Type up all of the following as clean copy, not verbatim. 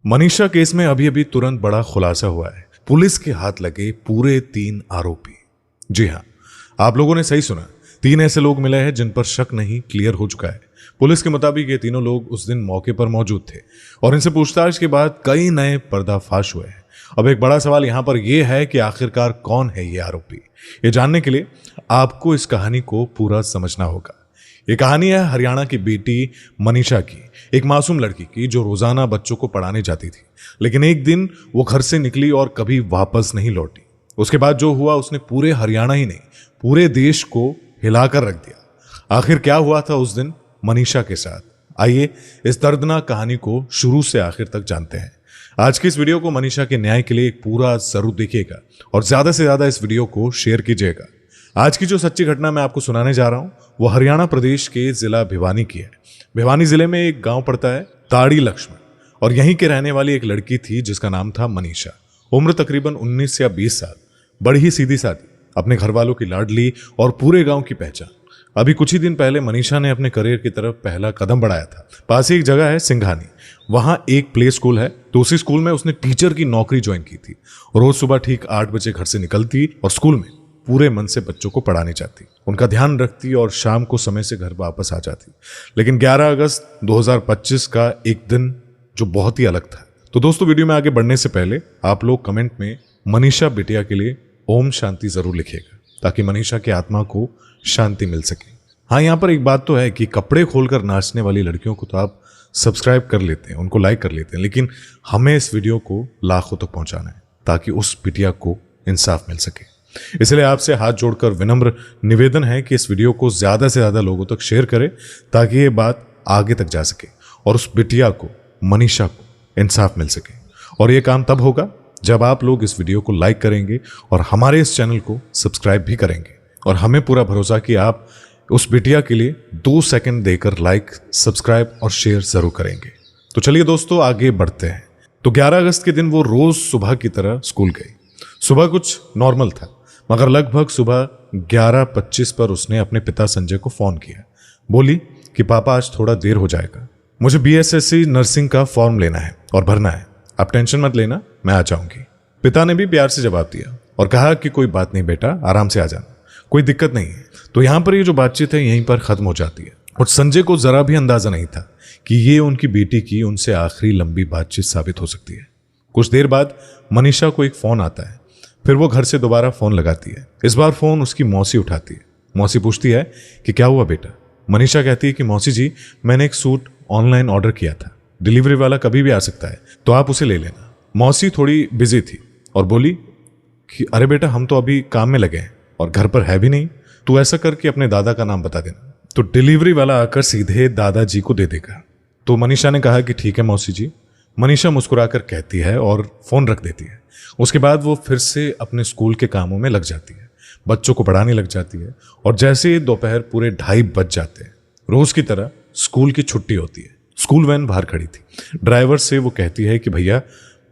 Manisha case में अभी अभी तुरंत बड़ा खुलासा हुआ है। पुलिस के हाथ लगे पूरे 3 आरोपी। जी हाँ, आप लोगों ने सही सुना, 3 ऐसे लोग मिले हैं जिन पर शक नहीं क्लियर हो चुका है। पुलिस के मुताबिक ये तीनों लोग उस दिन मौके पर मौजूद थे और इनसे पूछताछ के बाद कई नए पर्दाफाश हुए हैं। अब एक बड़ा सवाल यहां पर यह है कि आखिरकार कौन है ये आरोपी। ये जानने के लिए आपको इस कहानी को पूरा समझना होगा। ये कहानी है हरियाणा की बेटी मनीषा की, एक मासूम लड़की की जो रोजाना बच्चों को पढ़ाने जाती थी। लेकिन एक दिन वो घर से निकली और कभी वापस नहीं लौटी। उसके बाद जो हुआ उसने पूरे हरियाणा ही नहीं, पूरे देश को हिलाकर रख दिया। आखिर क्या हुआ था उस दिन मनीषा के साथ? आइए इस दर्दनाक कहानी को शुरू से आखिर तक जानते हैं। आज की इस वीडियो को मनीषा के न्याय के लिए एक पूरा जरूर देखिएगा और ज्यादा से ज्यादा इस वीडियो को शेयर कीजिएगा। आज की जो सच्ची घटना मैं आपको सुनाने जा रहा हूं वो हरियाणा प्रदेश के जिला भिवानी की है। भिवानी जिले में एक गांव पड़ता है ताड़ी लक्ष्मण, और यहीं के रहने वाली एक लड़की थी जिसका नाम था मनीषा। उम्र तकरीबन 19 या 20 साल, बड़ी ही सीधी सादी, अपने घर वालों की लाडली और पूरे गांव की पहचान। अभी कुछ ही दिन पहले मनीषा ने अपने करियर की तरफ पहला कदम बढ़ाया था। पास ही एक जगह है सिंघानी, वहां एक प्ले स्कूल है। तो उसी स्कूल में उसने टीचर की नौकरी ज्वाइन की थी। रोज सुबह ठीक 8 बजे घर से निकलती और स्कूल में पूरे मन से बच्चों को पढ़ाने जाती, उनका ध्यान रखती और शाम को समय से घर वापस आ जाती। लेकिन 11 अगस्त 2025 का एक दिन जो बहुत ही अलग था। तो दोस्तों, वीडियो में आगे बढ़ने से पहले आप लोग कमेंट में मनीषा बिटिया के लिए ओम शांति जरूर लिखिएगा ताकि मनीषा की आत्मा को शांति मिल सके। हाँ, यहाँ पर एक बात तो है कि कपड़े खोलकर नाचने वाली लड़कियों को तो आप सब्सक्राइब कर लेते हैं, उनको लाइक कर लेते हैं, लेकिन हमें इस वीडियो को लाखों तक पहुंचाना है ताकि उस बिटिया को इंसाफ मिल सके। इसलिए आपसे हाथ जोड़कर विनम्र निवेदन है कि इस वीडियो को ज्यादा से ज्यादा लोगों तक शेयर करें ताकि ये बात आगे तक जा सके और उस बिटिया को, मनीषा को इंसाफ मिल सके। और ये काम तब होगा जब आप लोग इस वीडियो को लाइक करेंगे और हमारे इस चैनल को सब्सक्राइब भी करेंगे। और हमें पूरा भरोसा कि आप उस बिटिया के लिए 2 सेकंड देकर लाइक, सब्सक्राइब और शेयर जरूर करेंगे। तो चलिए दोस्तों, आगे बढ़ते हैं। तो 11 अगस्त के दिन वो रोज सुबह की तरह स्कूल गई। सुबह कुछ नॉर्मल था, मगर लगभग सुबह 11:25 पर उसने अपने पिता संजय को फोन किया। बोली कि पापा आज थोड़ा देर हो जाएगा, मुझे BSSC नर्सिंग का फॉर्म लेना है और भरना है, आप टेंशन मत लेना, मैं आ जाऊंगी। पिता ने भी प्यार से जवाब दिया और कहा कि कोई बात नहीं बेटा, आराम से आ जाना, कोई दिक्कत नहीं है। तो यहां पर ये जो बातचीत है यहीं पर खत्म हो जाती है। और संजय को जरा भी अंदाजा नहीं था कि ये उनकी बेटी की उनसे आखिरी लंबी बातचीत साबित हो सकती है। कुछ देर बाद मनीषा को एक फोन आता है। फिर वो घर से दोबारा फोन लगाती है। इस बार फोन उसकी मौसी उठाती है। मौसी पूछती है कि क्या हुआ बेटा? मनीषा कहती है कि मौसी जी, मैंने एक सूट ऑनलाइन ऑर्डर किया था, डिलीवरी वाला कभी भी आ सकता है, तो आप उसे ले लेना। मौसी थोड़ी बिजी थी और बोली कि अरे बेटा, हम तो अभी काम में लगे हैं और घर पर है भी नहीं, तू ऐसा करके अपने दादा का नाम बता देना, तो डिलीवरी वाला आकर सीधे दादाजी को दे देगा। तो मनीषा ने कहा कि ठीक है मौसी जी। मनीषा मुस्कुराकर कहती है और फोन रख देती है। उसके बाद वो फिर से अपने स्कूल के कामों में लग जाती है, बच्चों को पढ़ाने लग जाती है। और जैसे ही दोपहर पूरे 2:30 बज जाते हैं, रोज की तरह स्कूल की छुट्टी होती है। स्कूल वैन बाहर खड़ी थी। ड्राइवर से वो कहती है कि भैया,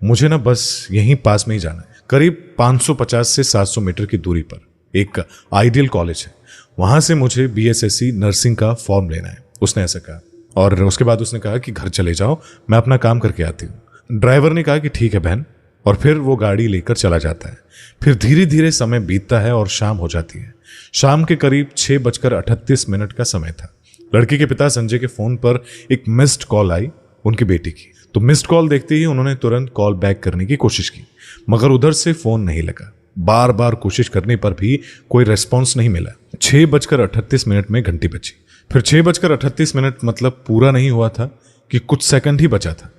मुझे ना बस यहीं पास में ही जाना है, करीब 550 से 700 मीटर की दूरी पर एक आइडियल कॉलेज है, वहां से मुझे BSSC नर्सिंग का फॉर्म लेना है, उसने ऐसा कहा। और उसके बाद उसने कहा कि घर चले जाओ, मैं अपना काम करके आती हूँ। ड्राइवर ने कहा कि ठीक है बहन, और फिर वो गाड़ी लेकर चला जाता है। फिर धीरे धीरे समय बीतता है और शाम हो जाती है। शाम के करीब 6:38 का समय था। लड़की के पिता संजय के फोन पर एक मिस्ड कॉल आई उनकी बेटी की। तो मिस्ड कॉल देखते ही उन्होंने तुरंत कॉल बैक करने की कोशिश की, मगर उधर से फोन नहीं लगा। बार बार कोशिश करने पर भी कोई रेस्पॉन्स नहीं मिला। 6:38 में घंटी बजी। फिर 6:38 मतलब पूरा नहीं हुआ था कि कुछ सेकंड ही बचा था।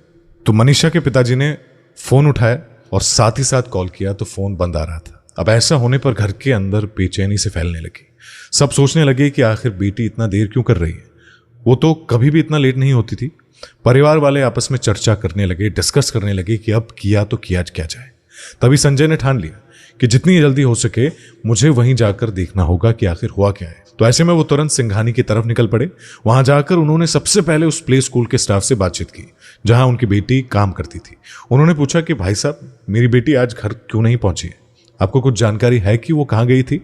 तो मनीषा के पिताजी ने फोन उठाया और साथ ही साथ कॉल किया तो फोन बंद आ रहा था। अब ऐसा होने पर घर के अंदर बेचैनी से फैलने लगी। सब सोचने लगे कि आखिर बेटी इतना देर क्यों कर रही है, वो तो कभी भी इतना लेट नहीं होती थी। परिवार वाले आपस में चर्चा करने लगे, डिस्कस करने लगे कि अब किया तो किया क्या जाए। तभी संजय ने ठान लिया कि जितनी जल्दी हो सके मुझे वहीं जाकर देखना होगा कि आखिर हुआ क्या है। तो ऐसे में वो तुरंत सिंघानी की तरफ निकल पड़े। वहां जाकर उन्होंने सबसे पहले उस प्ले स्कूल के स्टाफ से बातचीत की जहां उनकी बेटी काम करती थी। उन्होंने पूछा कि भाई साहब, मेरी बेटी आज घर क्यों नहीं पहुंची है? आपको कुछ जानकारी है कि वो कहां गई थी?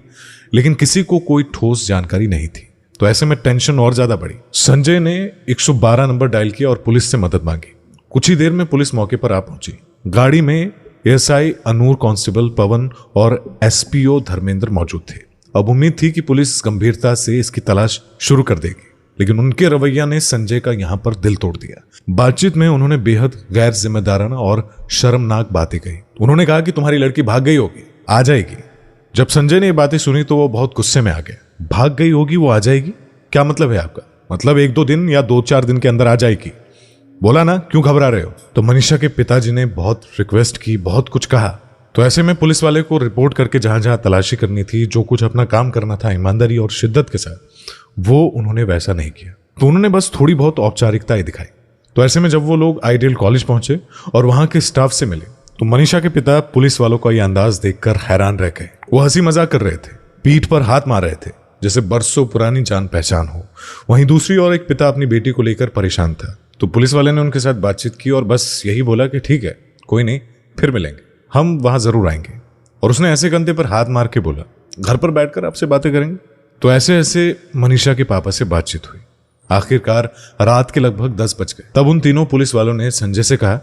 लेकिन किसी को कोई ठोस जानकारी नहीं थी। तो ऐसे में टेंशन और ज्यादा बढ़ी। संजय ने 112 नंबर डायल किया और पुलिस से मदद मांगी। कुछ ही देर में पुलिस मौके पर आ पहुंची। गाड़ी में एएसआई अनूर, कांस्टेबल पवन और एसपीओ धर्मेंद्र मौजूद थे। अब उम्मीद थी कि पुलिस गंभीरता से इसकी तलाश शुरू कर देगी, लेकिन उनके रवैया ने संजय का यहां पर दिल तोड़ दिया। बातचीत में उन्होंने बेहद गैर जिम्मेदाराना और शर्मनाक बातें कही। उन्होंने कहा कि तुम्हारी लड़की भाग गई होगी, आ जाएगी। जब संजय ने ये बातें सुनी तो वो बहुत गुस्से में आ गया। भाग गई होगी, वो आ जाएगी? क्या मतलब है आपका? मतलब 1-2 दिन या 2-4 दिन के अंदर आ जाएगी? बोला ना, क्यों घबरा रहे हो? तो मनीषा के पिताजी ने बहुत रिक्वेस्ट की, बहुत कुछ कहा। तो ऐसे में पुलिस वाले को रिपोर्ट करके जहां जहां तलाशी करनी थी, जो कुछ अपना काम करना था ईमानदारी और शिद्दत के साथ, वो उन्होंने वैसा नहीं किया। तो उन्होंने बस थोड़ी बहुत औपचारिकताएं दिखाई। तो ऐसे में जब वो लोग आइडियल कॉलेज पहुंचे और वहां के स्टाफ से मिले, तो मनीषा के पिता पुलिस वालों का ये अंदाज देखकर हैरान रह गए। वो हंसी मजाक कर रहे थे, पीठ पर हाथ मार रहे थे, जैसे बरसों पुरानी जान पहचान हो। वहीं दूसरी ओर एक पिता अपनी बेटी को लेकर परेशान था। तो पुलिस वाले ने उनके साथ बातचीत की और बस यही बोला कि ठीक है, कोई नहीं, फिर मिलेंगे, हम वहां जरूर आएंगे। और उसने ऐसे कंधे पर हाथ मार के बोला, घर पर बैठकर आपसे बातें करेंगे। तो ऐसे ऐसे मनीषा के पापा से बातचीत हुई। आखिरकार रात के लगभग 10 बज गए। तब उन तीनों पुलिस वालों ने संजय से कहा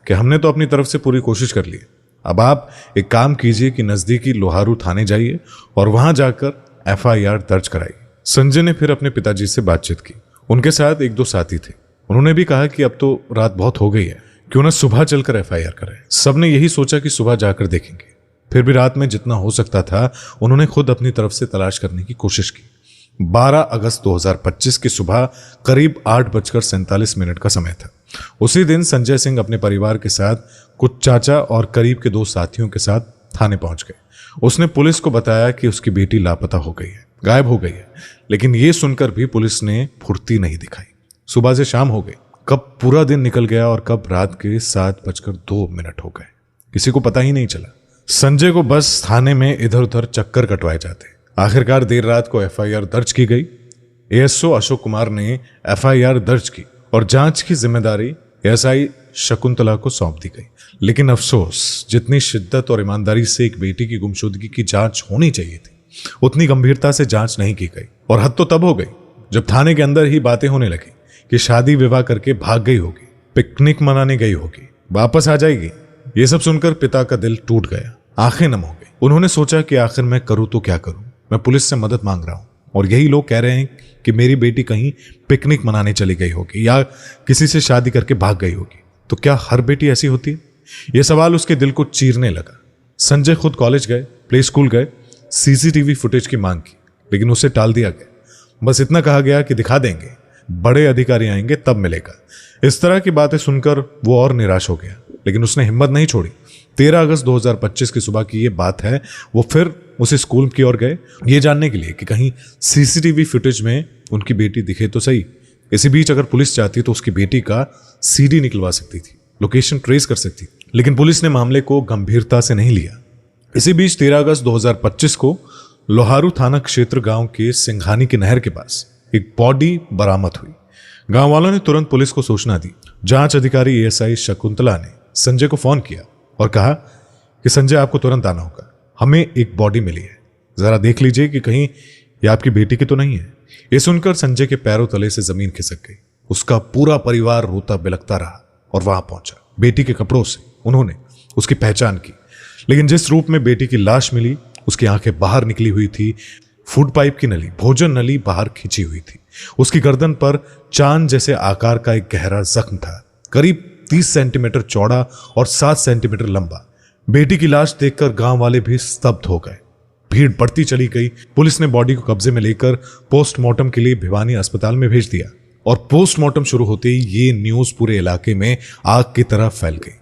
कि हमने तो अपनी तरफ से पूरी कोशिश कर ली है, अब आप एक काम कीजिए कि नजदीकी लोहारू थाने जाइए और वहां जाकर एफआईआर दर्ज कराइए। संजय ने फिर अपने पिताजी से बातचीत की। उनके साथ 1-2 साथी थे। उन्होंने भी कहा कि अब तो रात बहुत हो गई है, क्यों ना सुबह चलकर एफआईआर करें। सबने यही सोचा कि सुबह जाकर देखेंगे। फिर भी रात में जितना हो सकता था उन्होंने खुद अपनी तरफ से तलाश करने की कोशिश की। 12 अगस्त 2025 की सुबह करीब 8:47 का समय था। उसी दिन संजय सिंह अपने परिवार के साथ, कुछ चाचा और करीब के 2 साथियों के साथ थाने पहुंच गए। उसने पुलिस को बताया कि उसकी बेटी लापता हो गई है, गायब हो गई है। लेकिन यह सुनकर भी पुलिस ने फुर्ती नहीं दिखाई। सुबह से शाम हो गई, कब पूरा दिन निकल गया और कब रात के 7:02 हो गए, किसी को पता ही नहीं चला। संजय को बस थाने में इधर उधर चक्कर कटवाए जाते। आखिरकार देर रात को एफआईआर दर्ज की गई। एएसओ अशोक कुमार ने एफआईआर दर्ज की और जांच की जिम्मेदारी एएसआई शकुंतला को सौंप दी गई। लेकिन अफसोस, जितनी शिद्दत और ईमानदारी से एक बेटी की गुमशुदगी की जांच होनी चाहिए थी, उतनी गंभीरता से जांच नहीं की गई। और हद तो तब हो गई जब थाने के अंदर ही बातें होने लगी कि शादी विवाह करके भाग गई होगी, पिकनिक मनाने गई होगी, वापस आ जाएगी। ये सब सुनकर पिता का दिल टूट गया, आंखें नम हो गई। उन्होंने सोचा कि आखिर मैं करूं तो क्या करूं, मैं पुलिस से मदद मांग रहा हूं और यही लोग कह रहे हैं कि मेरी बेटी कहीं पिकनिक मनाने चली गई होगी या किसी से शादी करके भाग गई होगी। तो क्या हर बेटी ऐसी होती है? यह सवाल उसके दिल को चीरने लगा। संजय खुद कॉलेज गए, प्ले स्कूल गए, सीसीटीवी फुटेज की मांग की, लेकिन उसे टाल दिया गया। बस इतना कहा गया कि दिखा देंगे, बड़े अधिकारी आएंगे तब मिलेगा। इस तरह की बातें सुनकर वो और निराश हो गया, लेकिन उसने हिम्मत नहीं छोड़ी। 13 अगस्त 2025 की सुबह की ये बात है। वो फिर उसी स्कूल की ओर गए, ये जानने के लिए कि कहीं सीसीटीवी फुटेज में उनकी बेटी दिखे तो सही। इसी बीच अगर पुलिस चाहती तो उसकी बेटी का सीडी निकलवा सकती थी, लोकेशन ट्रेस कर सकती। लेकिन पुलिस ने मामले को गंभीरता से नहीं लिया। इसी बीच 13 अगस्त 2025 को लोहारू थाना क्षेत्र गांव के सिंघानी की नहर के पास एक बॉडी बरामद हुई। गांव वालों ने तुरंत पुलिस को सूचना दी। जांच अधिकारी एएसआई शकुंतला ने संजय को फोन किया और कहा कि संजय, आपको तुरंत आना होगा, हमें एक बॉडी मिली है, जरा देख लीजिए कि कहीं ये आपकी बेटी की तो नहीं है। ये सुनकर संजय के पैरों तले से जमीन खिसक गई। उसका पूरा परिवार रोता बिलखता रहा और वहां पहुंचा। बेटी के कपड़ों से उन्होंने उसकी पहचान की, लेकिन जिस रूप में बेटी की लाश मिली, उसकी आंखें बाहर निकली हुई थी, फूड पाइप की नली, भोजन नली बाहर खींची हुई थी। उसकी गर्दन पर चांद जैसे आकार का एक गहरा जख्म था, करीब 30 सेंटीमीटर चौड़ा और 7 सेंटीमीटर लंबा। बेटी की लाश देखकर गांव वाले भी स्तब्ध हो गए। भीड़ बढ़ती चली गई। पुलिस ने बॉडी को कब्जे में लेकर पोस्टमार्टम के लिए भिवानी अस्पताल में भेज दिया और पोस्टमार्टम शुरू होते ही ये न्यूज पूरे इलाके में आग की तरह फैल गई।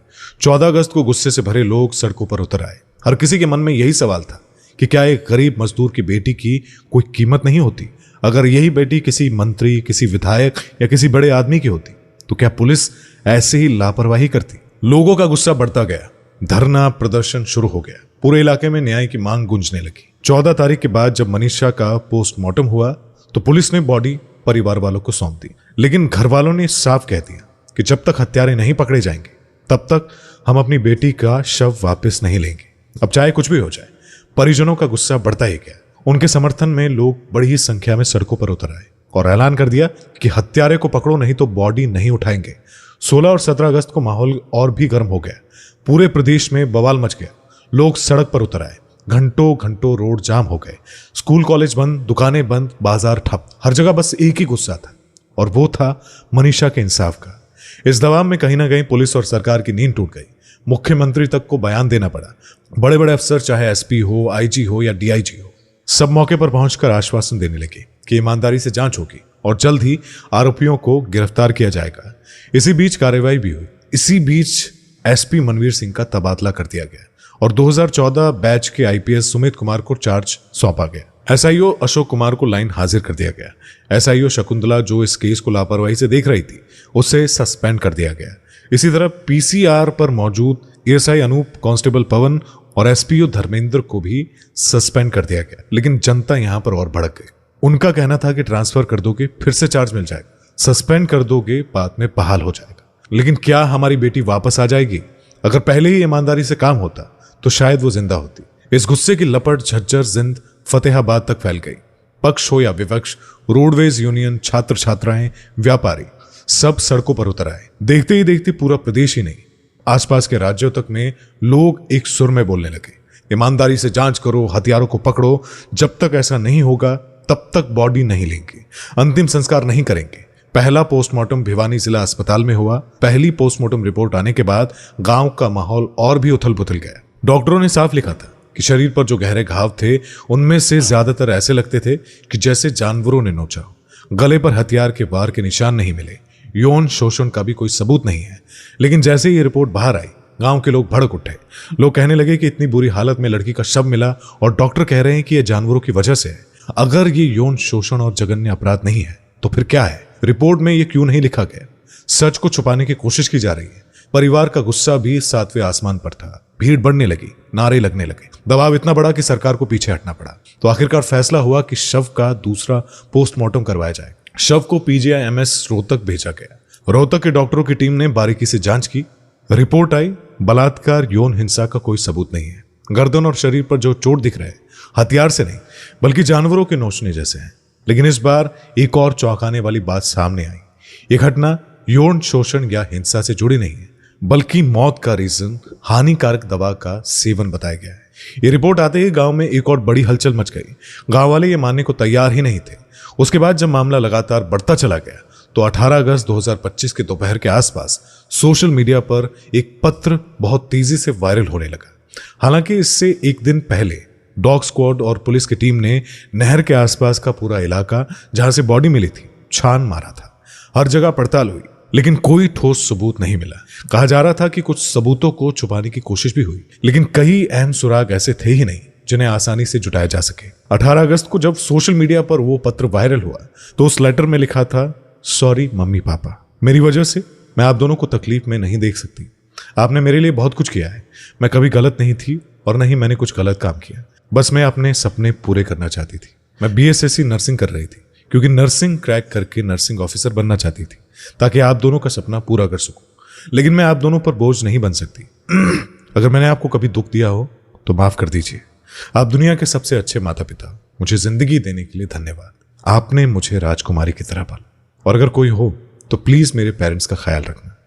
14 अगस्त को गुस्से से भरे लोग सड़कों पर उतर आए। हर किसी के मन में यही सवाल था कि क्या एक गरीब मजदूर की बेटी की कोई कीमत नहीं होती? अगर यही बेटी किसी मंत्री, किसी विधायक या किसी बड़े आदमी की होती तो क्या पुलिस ऐसे ही लापरवाही करती? लोगों का गुस्सा बढ़ता गया। धरना प्रदर्शन शुरू हो गया। पूरे इलाके में न्याय की मांग गूंजने लगी। 14 तारीख के बाद जब मनीषा का पोस्टमार्टम हुआ तो पुलिस ने बॉडी परिवार वालों को सौंप दी, लेकिन घर वालों ने साफ कह दिया कि जब तक हत्यारे नहीं पकड़े जाएंगे तब तक हम अपनी बेटी का शव वापस नहीं लेंगे, अब चाहे कुछ भी हो जाए। परिजनों का गुस्सा बढ़ता ही गया। उनके समर्थन में लोग बड़ी ही संख्या में सड़कों पर उतर आए और ऐलान कर दिया कि हत्यारे को पकड़ो, नहीं तो बॉडी नहीं उठाएंगे। 16 और 17 अगस्त को माहौल और भी गर्म हो गया। पूरे प्रदेश में बवाल मच गया। लोग सड़क पर उतर आए। घंटों घंटों रोड जाम हो गए। स्कूल कॉलेज बंद, दुकानें बंद, बाजार ठप। हर जगह बस एक ही गुस्सा था, और वो था मनीषा के इंसाफ का। इस दबाव में कहीं ना कहीं पुलिस और सरकार की नींद टूट गई। मुख्यमंत्री तक को बयान देना पड़ा। बड़े बड़े अफसर, चाहे एसपी हो, आईजी हो या डीआईजी हो, सब मौके पर पहुंचकर आश्वासन देने लगे कि ईमानदारी से जांच होगी और जल्द ही आरोपियों को गिरफ्तार किया जाएगा। इसी बीच कार्रवाई भी हुई। इसी बीच एसपी मनवीर सिंह का तबादला कर दिया गया और 2014 बैच के आईपीएस सुमित कुमार को चार्ज सौंपा गया। एसआईओ अशोक कुमार को लाइन हाजिर कर दिया गया। एसआईओ शकुंतला, जो इस केस को लापरवाही से देख रही थी, उसे सस्पेंड कर दिया गया। इसी तरह पीसीआर पर मौजूद एएसआई अनूप, कांस्टेबल पवन और एसपीओ धर्मेंद्र को भी सस्पेंड कर दिया गया। लेकिन जनता यहां पर और भड़क गई। उनका कहना था कि ट्रांसफर कर दोगे फिर से चार्ज मिल जाएगा, सस्पेंड कर दोगे बाद में बहाल हो जाएगा। लेकिन क्या हमारी बेटी वापस आ जाएगी? अगर पहले ही ईमानदारी से काम होता तो शायद वो जिंदा होती। इस गुस्से की लपट झज्जर, जिंद, फतेहाबाद तक फैल गई। पक्ष हो या विपक्ष, रोडवेज यूनियन, छात्र छात्राएं, व्यापारी, सब सड़कों पर उतर आए। देखते ही देखते पूरा प्रदेश ही नहीं, आसपास के राज्यों तक में लोग एक सुर में बोलने लगे, ईमानदारी से जांच करो, हथियारों को पकड़ो। जब तक ऐसा नहीं होगा तब तक बॉडी नहीं लेंगे, अंतिम संस्कार नहीं करेंगे। पहला पोस्टमार्टम भिवानी जिला अस्पताल में हुआ। पहली पोस्टमार्टम रिपोर्ट आने के बाद गांव का माहौल और भी उथल पुथल गया। डॉक्टरों ने साफ लिखा था कि शरीर पर जो गहरे घाव थे उनमें से ज्यादातर ऐसे लगते थे कि जैसे जानवरों ने नोचा हो। गले पर हथियार के वार के निशान नहीं मिले। यौन शोषण का भी कोई सबूत नहीं है। लेकिन जैसे ही ये रिपोर्ट बाहर आई, गांव के लोग भड़क उठे। लोग कहने लगे कि इतनी बुरी हालत में लड़की का शव मिला और डॉक्टर कह रहे हैं कि यह जानवरों की वजह से है। अगर ये यौन शोषण और जघन्य अपराध नहीं है तो फिर क्या है? रिपोर्ट में ये क्यों नहीं लिखा गया? सच को छुपाने की कोशिश की जा रही है। परिवार का गुस्सा भी 7वें आसमान पर था। भीड़ बढ़ने लगी, नारे लगने लगे। दबाव इतना बड़ा कि सरकार को पीछे हटना पड़ा। तो आखिरकार फैसला हुआ कि शव का दूसरा पोस्टमार्टम करवाया जाए। शव को पीजीआईएमएस रोहतक भेजा गया। रोहतक के डॉक्टरों की टीम ने बारीकी से जांच की। रिपोर्ट आई, बलात्कार, यौन हिंसा का कोई सबूत नहीं है। गर्दन और शरीर पर जो चोट दिख रहे हैं, हथियार से नहीं बल्कि जानवरों के नोचने जैसे हैं। लेकिन इस बार एक और चौंकाने वाली बात सामने आई। यह घटना यौन शोषण या हिंसा से जुड़ी नहीं है, बल्कि मौत का रीजन हानिकारक दवा का सेवन बताया गया है। ये रिपोर्ट आते ही गांव में एक और बड़ी हलचल मच गई। गांव वाले ये मानने को तैयार ही नहीं थे। उसके बाद जब मामला लगातार बढ़ता चला गया तो 18 अगस्त 2025 के दोपहर के आसपास सोशल मीडिया पर एक पत्र बहुत तेजी से वायरल होने लगा। हालांकि इससे एक दिन पहले डॉग स्क्वाड और पुलिस की टीम ने नहर के आसपास का पूरा इलाका जहां से बॉडी मिली थी छान मारा था। हर जगह पड़ताल हुई, लेकिन कोई ठोस सबूत नहीं मिला। कहा जा रहा था कि कुछ सबूतों को छुपाने की कोशिश भी हुई, लेकिन कई अहम सुराग ऐसे थे ही नहीं जिन्हें आसानी से जुटाया जा सके। 18 अगस्त को जब सोशल मीडिया पर वो पत्र वायरल हुआ तो उस लेटर में लिखा था, सॉरी मम्मी पापा, मेरी वजह से मैं आप दोनों को तकलीफ में नहीं देख सकती। आपने मेरे लिए बहुत कुछ किया है। मैं कभी गलत नहीं थी और नहीं मैंने कुछ गलत काम किया। बस मैं अपने सपने पूरे करना चाहती थी। मैं बीएसएससी नर्सिंग कर रही थी क्योंकि नर्सिंग क्रैक करके नर्सिंग ऑफिसर बनना चाहती थी ताकि आप दोनों का सपना पूरा कर सकूं। लेकिन मैं आप दोनों पर बोझ नहीं बन सकती। अगर मैंने आपको कभी दुख दिया हो तो माफ कर दीजिए। आप दुनिया के सबसे अच्छे माता पिता। मुझे जिंदगी देने के लिए धन्यवाद। आपने मुझे राजकुमारी की तरह पाला, और अगर कोई हो तो प्लीज मेरे पेरेंट्स का ख्याल रखना।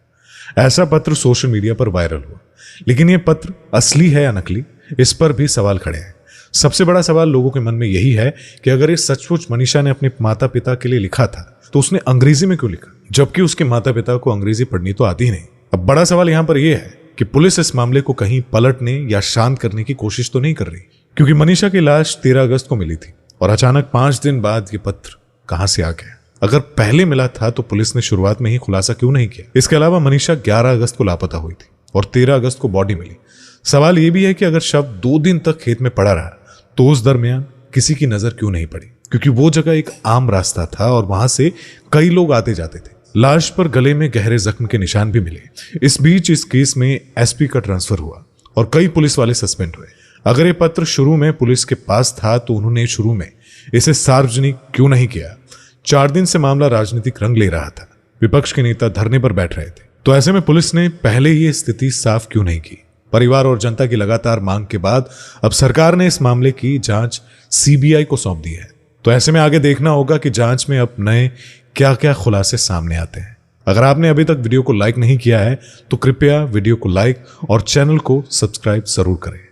ऐसा पत्र सोशल मीडिया पर वायरल हुआ। लेकिन यह पत्र असली है या नकली, इस पर भी सवाल खड़े हैं। सबसे बड़ा सवाल लोगों के मन में यही है कि अगर ये सचमुच मनीषा ने अपने माता पिता के लिए लिखा था तो उसने अंग्रेजी में क्यों लिखा, जबकि उसके माता पिता को अंग्रेजी पढ़नी तो आती ही नहीं। अब बड़ा सवाल यहां पर यह है कि पुलिस इस मामले को कहीं पलटने या शांत करने की कोशिश तो नहीं कर रही, क्योंकि मनीषा की लाश 13 अगस्त को मिली थी और अचानक 5 दिन बाद ये पत्र कहां से आ गया। अगर पहले मिला था तो पुलिस ने शुरुआत में ही खुलासा क्यों नहीं किया। इसके अलावा मनीषा 11 अगस्त को लापता हुई थी और 13 अगस्त को बॉडी मिली। सवाल यह भी है कि अगर शव 2 दिन तक खेत में पड़ा रहा तो उस दरमियान किसी की नजर क्यों नहीं पड़ी, क्योंकि वो जगह एक आम रास्ता था और वहां से कई लोग आते जाते थे। लाश पर गले में गहरे जख्म के निशान भी मिले। इस बीच इस केस में एसपी का ट्रांसफर हुआ और कई पुलिस वाले सस्पेंड हुए। अगर ये पत्र शुरू में पुलिस के पास था तो उन्होंने शुरू में इसे सार्वजनिक क्यों नहीं किया। 4 दिन से मामला राजनीतिक रंग ले रहा था। विपक्ष के नेता धरने पर बैठ रहे थे, तो ऐसे में पुलिस ने पहले ही स्थिति साफ क्यों नहीं की। परिवार और जनता की लगातार मांग के बाद अब सरकार ने इस मामले की जांच सीबीआई को सौंप दी है। तो ऐसे में आगे देखना होगा कि जांच में अब नए क्या क्या खुलासे सामने आते हैं। अगर आपने अभी तक वीडियो को लाइक नहीं किया है तो कृपया वीडियो को लाइक और चैनल को सब्सक्राइब जरूर करें।